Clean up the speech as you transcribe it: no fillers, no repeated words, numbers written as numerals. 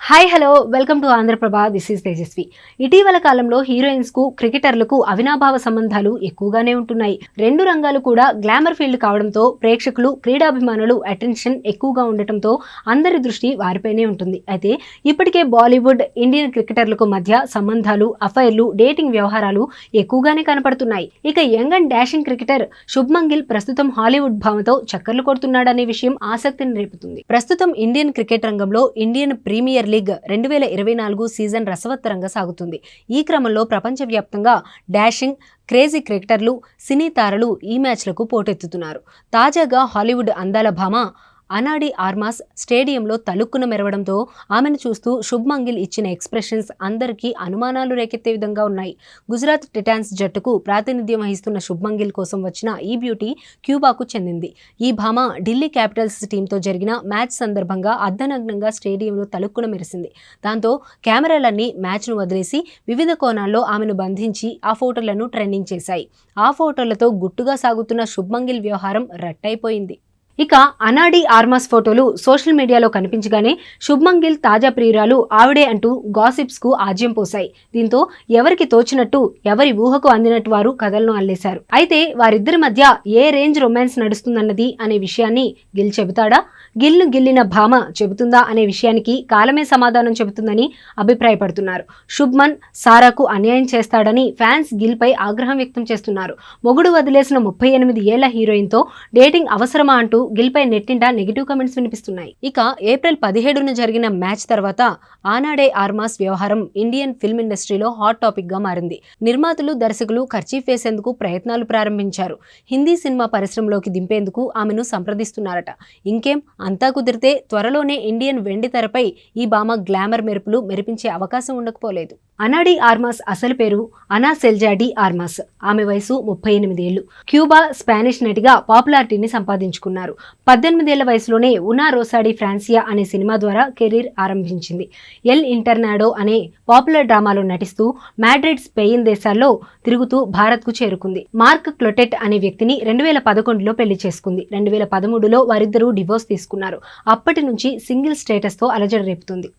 Hi hello welcome to Andhra Prabha. This is Tejaswi. ఇటీవల కాలంలో heroines కు క్రికెటర్లకు అవినాభావ సంబంధాలు ఎక్కువగానే ఉంటున్నాయి. రెండు రంగాలు కూడా గ్లామర్ ఫీల్డ్ కావడంతో ప్రేక్షకులు, క్రీడాభిమానులు అటెన్షన్ ఎక్కువగా ఉండటంతో అందరి దృష్టి వారిపైనే ఉంటుంది. అయితే ఇప్పటికే బాలీవుడ్, ఇండియన్ క్రికెటర్లకు మధ్య సంబంధాలు, అఫైర్లు, డేటింగ్ వ్యవహారాలు ఎక్కువగానే కనపడుతున్నాయి. ఇక young and dashing cricketer Shubman Gill ప్రస్తుతం హాలీవుడ్ భామతో చక్కర్లు కొడుతున్నాడనే విషయం ఆసక్తిని రేపుతుంది. ప్రస్తుతం ఇండియన్ క్రికెట్ రంగంలో ఇండియన్ ప్రీమియర్ లీగ్ 2024 సీజన్ రసవత్తరంగా సాగుతుంది. ఈ క్రమంలో ప్రపంచవ్యాప్తంగా డాషింగ్, క్రేజీ క్రికెటర్లు, సినీ తారలు ఈ మ్యాచ్లకు పోటెత్తుతున్నారు. తాజాగా హాలీవుడ్ అందాల భామ అనా డి ఆర్మాస్ స్టేడియంలో తలుక్కున మెరవడంతో ఆమెను చూస్తూ శుభ్మన్ గిల్ ఇచ్చిన ఎక్స్ప్రెషన్స్ అందరికీ అనుమానాలు రేకెత్తే విధంగా ఉన్నాయి. గుజరాత్ టైటాన్స్ జట్టుకు ప్రాతినిధ్యం వహిస్తున్న శుభ్మన్ గిల్ కోసం వచ్చిన ఈ బ్యూటీ క్యూబాకు చెందింది. ఈ భామ ఢిల్లీ క్యాపిటల్స్ టీంతో జరిగిన మ్యాచ్ సందర్భంగా అర్ధనగ్నంగా స్టేడియంలో తలుక్కున మెరిసింది. దాంతో కెమెరాలన్నీ మ్యాచ్ను వదిలేసి వివిధ కోణాల్లో ఆమెను బంధించి ఆ ఫోటోలను ట్రెండింగ్ చేశాయి. ఆ ఫోటోలతో గుట్టుగా సాగుతున్న శుభ్మన్ గిల్ వ్యవహారం రట్టయిపోయింది. ఇక అనా డి ఆర్మాస్ ఫోటోలు సోషల్ మీడియాలో కనిపించగానే శుభ్మన్ గిల్ తాజా ప్రియురాలు ఆవిడే అంటూ గాసిప్స్ కు ఆజ్యం పోశాయి. దీంతో ఎవరికి తోచినట్టు, ఎవరి ఊహకు అందినట్టు వారు కథలను అల్లేశారు. అయితే వారిద్దరి మధ్య ఏ రేంజ్ రొమాన్స్ నడుస్తుందన్నది అనే విషయాన్ని గిల్ చెబుతాడా, గిల్ను గిల్లిన భామ చెబుతుందా అనే విషయానికి కాలమే సమాధానం చెబుతుందని అభిప్రాయపడుతున్నారు. శుభ్మన్ సారాకు అన్యాయం చేస్తాడని ఫ్యాన్స్ గిల్ పై ఆగ్రహం వ్యక్తం చేస్తున్నారు. మొగుడు వదిలేసిన 38 ఏళ్ల హీరోయిన్తో డేటింగ్ అవసరమా అంటూ గిల్ పై నెట్టింట నెగిటివ్ కామెంట్స్ వినిపిస్తున్నాయి. ఇక ఏప్రిల్ 17న జరిగిన మ్యాచ్ తర్వాత అనా డి ఆర్మాస్ వ్యవహారం ఇండియన్ ఫిల్మ్ ఇండస్ట్రీలో హాట్ టాపిక్ గా మారింది. నిర్మాతలు, దర్శకులు ఖర్చీఫ్ వేసేందుకు ప్రయత్నాలు ప్రారంభించారు. హిందీ సినిమా పరిశ్రమలోకి దింపేందుకు ఆమెను సంప్రదిస్తున్నారట. ఇంకేం, అంతా కుదిరితే త్వరలోనే ఇండియన్ వెండి తెరపై ఈ భామ గ్లామర్ మెరుపులు మెరిపించే అవకాశం ఉండకపోలేదు. అనా డి ఆర్మాస్ అసలు పేరు అనా సెల్జా డి ఆర్మాస్. ఆమె వయసు 38 ఏళ్లు. క్యూబా స్పానిష్ నటిగా పాపులారిటీని సంపాదించుకున్నారు. 18 ఏళ్ల వయసులోనే ఉనా రోసాడి ఫ్రాన్సియా అనే సినిమా ద్వారా కెరీర్ ఆరంభించింది. ఎల్ ఇంటర్నాడో అనే పాపులర్ డ్రామాలో నటిస్తూ మాడ్రిడ్, స్పెయిన్ దేశాల్లో తిరుగుతూ భారత్కు చేరుకుంది. మార్క్ క్లోటెట్ అనే వ్యక్తిని 2011లో పెళ్లి చేసుకుంది. 2013లో వారిద్దరూ డివోర్స్ తీసుకున్నారు. అప్పటి నుంచి సింగిల్ స్టేటస్ తో అలజడి రేపుతుంది.